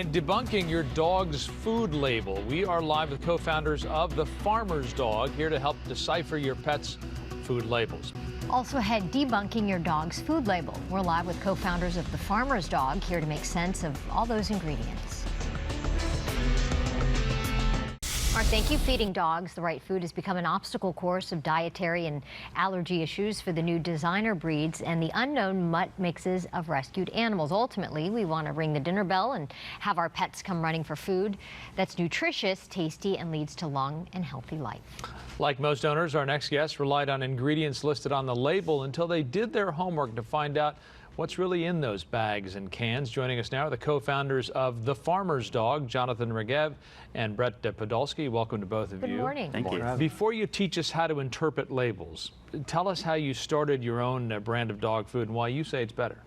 and debunking your dog's food label. We are live with co-founders of The Farmer's Dog, here to help decipher your pet's food labels. Also ahead, debunking your dog's food label. We're live with co-founders of The Farmer's Dog, here to make sense of all those ingredients. Mark, thank you. Feeding dogs the right food has become an obstacle course of dietary and allergy issues for the new designer breeds and the unknown mutt mixes of rescued animals. Ultimately, we want to ring the dinner bell and have our pets come running for food that's nutritious, tasty, and leads to long and healthy life. Like most owners, our next guest relied on ingredients listed on the label until they did their homework to find out what's really in those bags and cans. Joining us now are the co-founders of The Farmer's Dog, Jonathan Regev and Brett Podolsky. Welcome to both of you. Good morning. Thank you. Before you teach us how to interpret labels, tell us how you started your own brand of dog food and why you say it's better.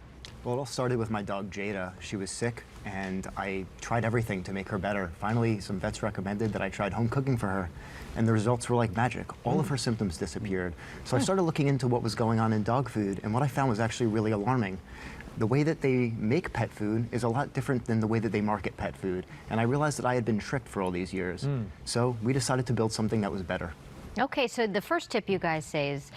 Well, it all started with my dog Jada. She was sick, and I tried everything to make her better. Finally, some vets recommended that I tried home cooking for her, and the results were like magic. All of her symptoms disappeared. So I started looking into what was going on in dog food, and what I found was actually really alarming. The way that they make pet food is a lot different than the way that they market pet food, and I realized that I had been tricked for all these years. So we decided to build something that was better. Okay, so the first tip you guys say is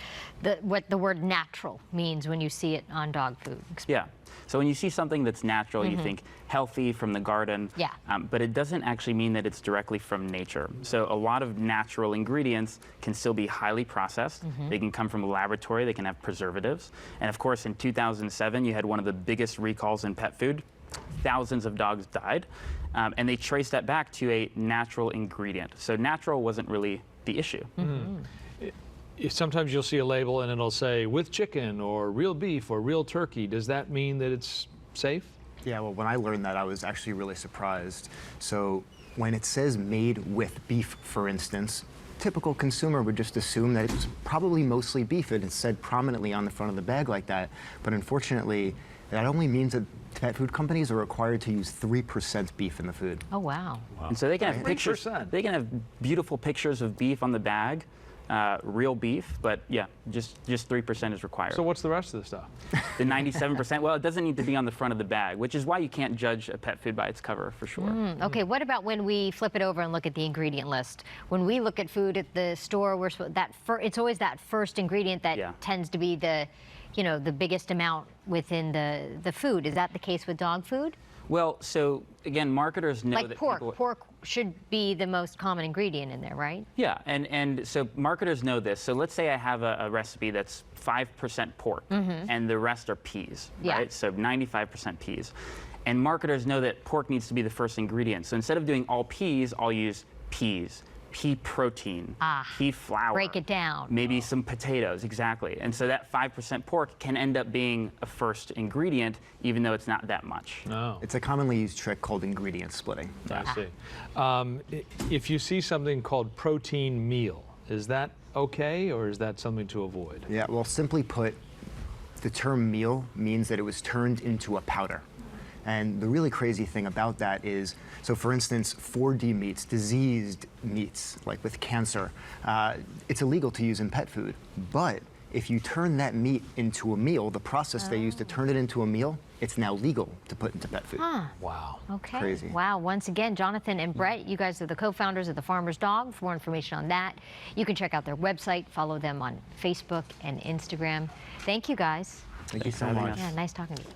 what the word natural means when you see it on dog food. Yeah. So when you see something that's natural, you think healthy from the garden. Yeah. But it doesn't actually mean that it's directly from nature. So a lot of natural ingredients can still be highly processed. They can come from a laboratory. They can have preservatives. And of course, in 2007, you had one of the biggest recalls in pet food. Thousands of dogs died. And they traced that back to a natural ingredient. So natural wasn't really the issue. Sometimes you'll see a label and it'll say with chicken or real beef or real turkey. Does that mean that it's safe? Yeah, well, when I learned that, I was actually really surprised. So when it says made with beef, for instance, typical consumer would just assume that it was probably mostly beef, and it's said prominently on the front of the bag like that. But unfortunately, that only means that pet food companies are required to use 3% beef in the food. Oh, wow. And so they can have pictures. 3%. They can have beautiful pictures of beef on the bag, real beef, but yeah, just 3% is required. So what's the rest of the stuff? The 97%, well, it doesn't need to be on the front of the bag, which is why you can't judge a pet food by its cover, for sure. Okay, what about when we flip it over and look at the ingredient list? When we look at food at the store, it's always that first ingredient that tends to be the biggest amount within the food. Is that the case with dog food? Well, so again, marketers know that pork. people... Pork should be the most common ingredient in there, right? Yeah, and so marketers know this. So let's say I have a recipe that's 5% pork, and the rest are peas, right? So 95% peas. And marketers know that pork needs to be the first ingredient. So instead of doing all peas, I'll use peas, pea protein, pea flour. Break it down. Maybe some potatoes, exactly. And so that 5% pork can end up being a first ingredient, even though it's not that much. No. It's a commonly used trick called ingredient splitting. I see. If you see something called protein meal, is that okay, or is that something to avoid? Yeah, well, simply put, the term meal means that it was turned into a powder. And the really crazy thing about that is, so for instance, 4D meats, diseased meats, like with cancer, it's illegal to use in pet food. But if you turn that meat into a meal, the process they use to turn it into a meal, it's now legal to put into pet food. Wow. Okay. Crazy. Wow. Once again, Jonathan and Brett, you guys are the co-founders of The Farmer's Dog. For more information on that, you can check out their website, follow them on Facebook and Instagram. Thank you, guys. Thank you so much. Yeah, nice talking to you.